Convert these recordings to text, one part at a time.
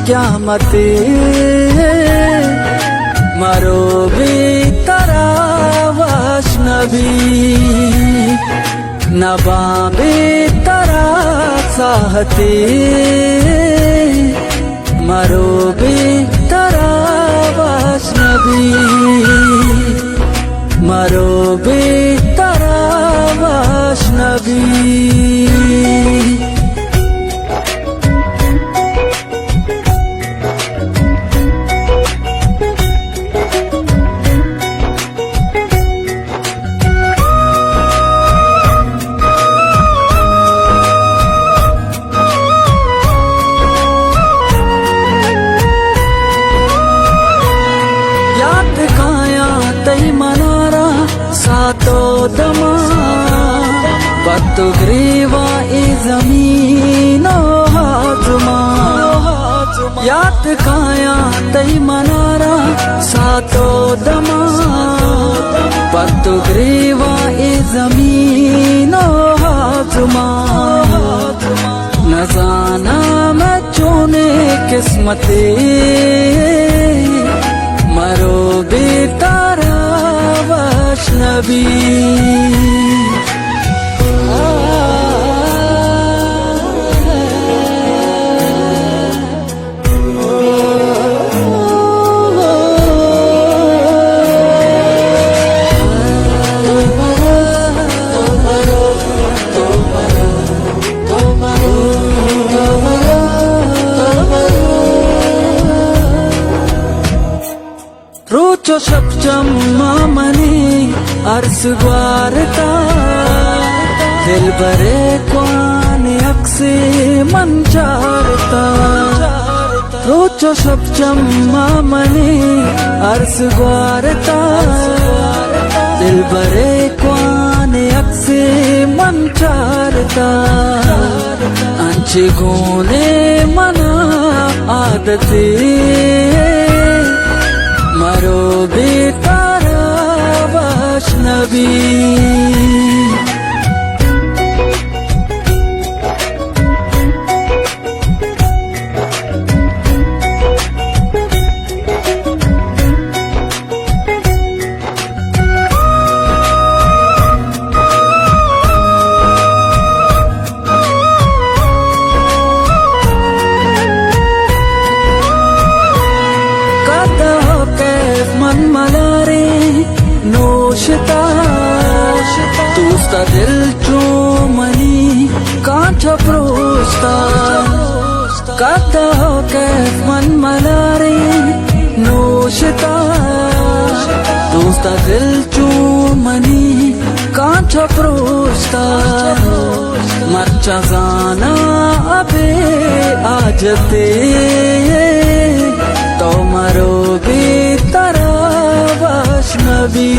क्यामते मरो भी तरा वैष्णवी नबा भी तरा चाहते मरो भी तरा वैष्णवी मरो भी तरा वैष्णवी सातो दमा पत्तु ग्रीवा ई जमीनो हाजुमा याद काया तई मनारा सातो दमा पत्तु ग्रीवा ई जमीनो हाजुमा न जाना मैं चुने किस्मते मरो बेतारा वैष्णवी रोचो शब्दम मामनी अर्स ग्वारता दिल बरे क्वाने अक्से मंचारता रोचो शब्दम मामनी अर्स ग्वारता दिल बरे क्वाने अक्से मंचारता अंचे गोने मना आदते मरो बेतारा वैष्णवी मन मलारे नोशता तूस्ता दिल चूमनी कांठा प्रोस्ता काता हो कैफ मन मलारे नोशता तूस्ता दिल चूमनी कांठा प्रोस्ता मर्चा जाना अबे आजते तो मरो बेतारा वैष्णवी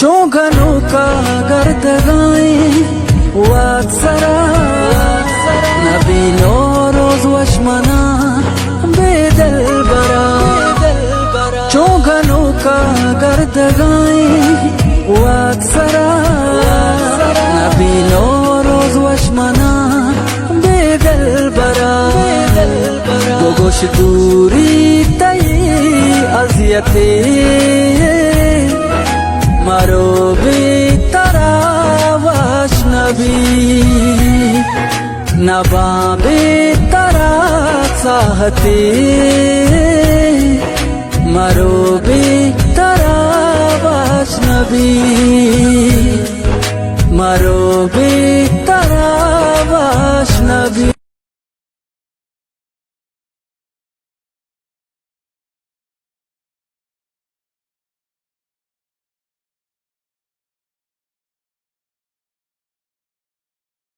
चौगनों का गर्द गाए वात्सरा नबी नो रोज वशमना बेदल बरा चौगनों का गर्द गाए वात्सरा नबी नो रोज वशमना बेदल बरा गोगोश दूरी तई अजियते मरो बेतारा वैष्णवी नबा बेतारा चाहते मरो बेतारा वैष्णवी मरो बेतारा वैष्णवी।